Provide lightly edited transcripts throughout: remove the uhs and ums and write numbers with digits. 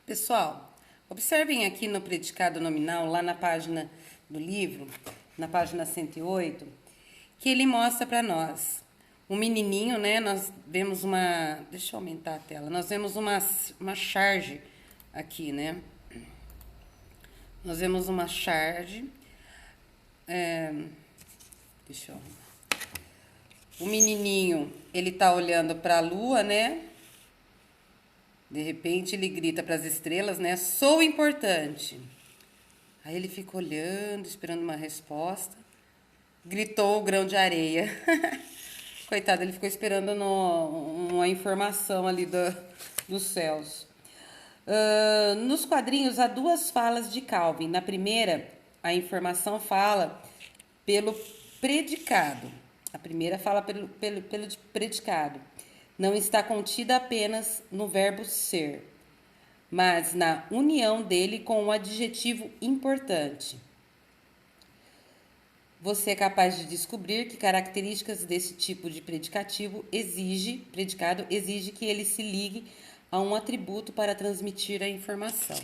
Pessoal, observem aqui no predicado nominal, lá na página do livro, na página 108, que ele mostra para nós um menininho, né? Nós vemos uma. Deixa eu aumentar a tela. Nós vemos uma charge aqui, né? Nós vemos uma charge. Deixa eu. O menininho, ele tá olhando para a lua, né? De repente ele grita para as estrelas, né? Sou importante. Aí ele fica olhando, esperando uma resposta. Gritou o grão de areia. Coitado, ele ficou esperando uma informação ali dos céus. Nos quadrinhos há duas falas de Calvin. Na primeira, a informação fala pelo predicado. A primeira fala pelo predicado. Não está contida apenas no verbo ser, mas na união dele com o adjetivo importante. Você é capaz de descobrir que características desse tipo de predicado exige que ele se ligue a um atributo para transmitir a informação.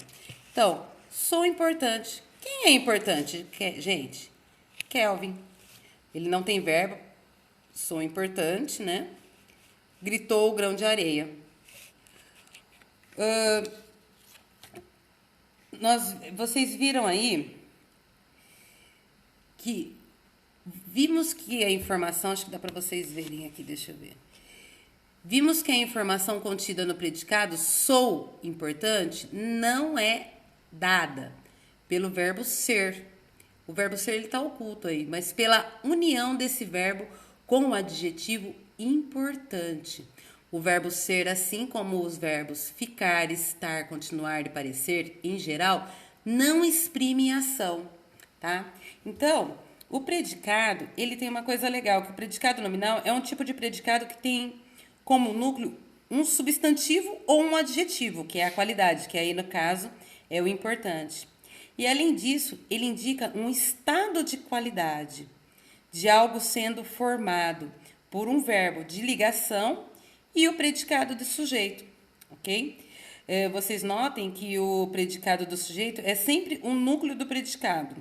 Então, sou importante. Quem é importante, gente? Kelvin. Ele não tem verbo. Sou importante, né? Gritou o grão de areia. Vocês viram aí que vimos que a informação, acho que dá para vocês verem aqui, deixa eu ver. Vimos que a informação contida no predicado sou importante não é dada pelo verbo ser. O verbo ser ele está oculto aí, mas pela união desse verbo com o adjetivo importante. O verbo ser, assim como os verbos ficar, estar, continuar e parecer, em geral, não exprime ação, tá? Então, o predicado, ele tem uma coisa legal, que o predicado nominal é um tipo de predicado que tem como núcleo um substantivo ou um adjetivo, que é a qualidade, que aí no caso é o importante. E além disso, ele indica um estado de qualidade, de algo sendo formado por um verbo de ligação e o predicado do sujeito, ok? Vocês notem que o predicado do sujeito é sempre um núcleo do predicado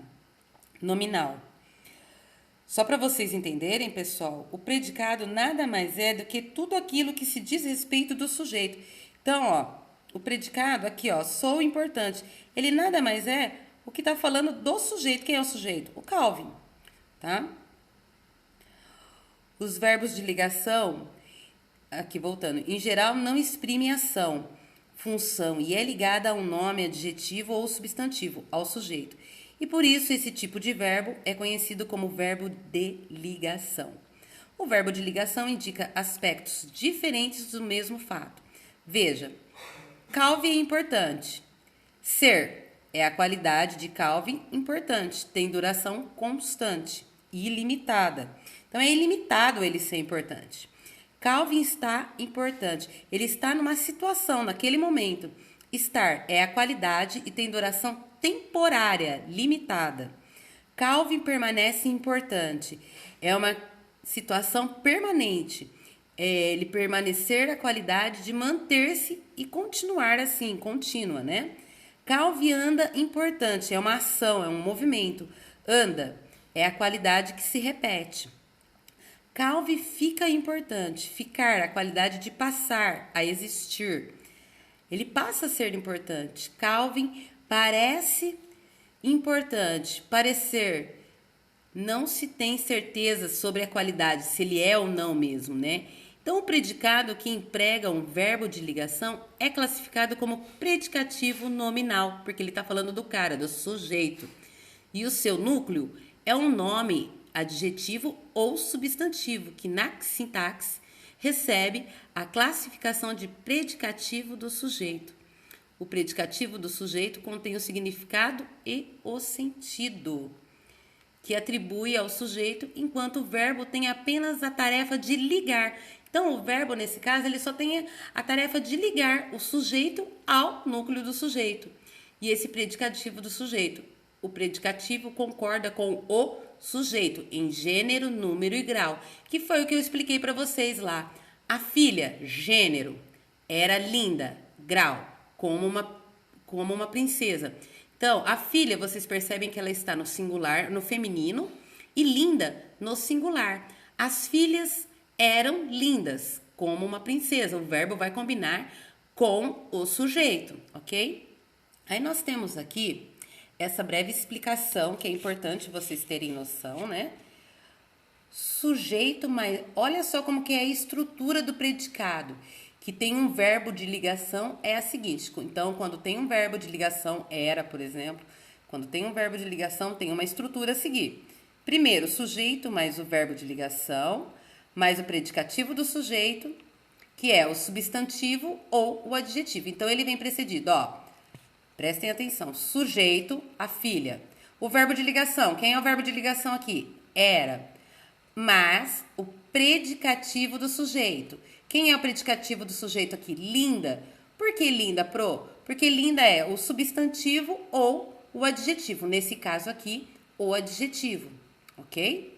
nominal. Só para vocês entenderem, pessoal, o predicado nada mais é do que tudo aquilo que se diz respeito do sujeito. Então, ó, o predicado aqui, ó, sou importante, ele nada mais é o que está falando do sujeito. Quem é o sujeito? O Calvin, tá? Os verbos de ligação, aqui voltando, em geral não exprimem ação, função e é ligada a um nome, adjetivo ou substantivo, ao sujeito. E por isso esse tipo de verbo é conhecido como verbo de ligação. O verbo de ligação indica aspectos diferentes do mesmo fato. Veja, Calvin é importante. Ser é a qualidade de Calvin importante, tem duração constante e ilimitada. Então é ilimitado ele ser importante. Calvin está importante. Ele está numa situação, naquele momento. Estar é a qualidade e tem duração temporária, limitada. Calvin permanece importante. É uma situação permanente. É ele permanecer a qualidade de manter-se e continuar assim, contínua, né? Calvin anda importante. É uma ação, é um movimento. Anda é a qualidade que se repete. Calvin fica importante. Ficar, a qualidade de passar a existir. Ele passa a ser importante. Calvin parece importante. Parecer. Não se tem certeza sobre a qualidade, se ele é ou não mesmo, né? Então, o predicado que emprega um verbo de ligação é classificado como predicativo nominal, porque ele está falando do cara, do sujeito. E o seu núcleo é um nome, adjetivo ou substantivo, que na sintaxe recebe a classificação de predicativo do sujeito. O predicativo do sujeito contém o significado e o sentido, que atribui ao sujeito, enquanto o verbo tem apenas a tarefa de ligar. Então, o verbo, nesse caso, ele só tem a tarefa de ligar o sujeito ao núcleo do sujeito. E esse predicativo do sujeito, o predicativo concorda com o sujeito em gênero, número e grau, que foi o que eu expliquei para vocês lá. A filha, gênero, era linda, grau, como como uma princesa. Então, a filha, vocês percebem que ela está no singular, no feminino, e linda no singular. As filhas eram lindas, como uma princesa. O verbo vai combinar com o sujeito, ok? Aí nós temos aqui essa breve explicação que é importante vocês terem noção, né? Sujeito, mas olha só como que é a estrutura do predicado, que tem um verbo de ligação, é a seguinte. Então, quando tem um verbo de ligação, era, por exemplo, quando tem um verbo de ligação, tem uma estrutura a seguir. Primeiro, sujeito mais o verbo de ligação, mais o predicativo do sujeito, que é o substantivo ou o adjetivo. Então, ele vem precedido, ó. Prestem atenção. Sujeito, a filha. O verbo de ligação. Quem é o verbo de ligação aqui? Era. Mas o predicativo do sujeito. Quem é o predicativo do sujeito aqui? Linda. Por que linda, Pro? Porque linda é o substantivo ou o adjetivo. Nesse caso aqui, o adjetivo. Ok?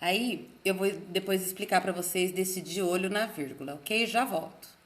Aí, eu vou depois explicar para vocês desse de olho na vírgula, ok? Já volto.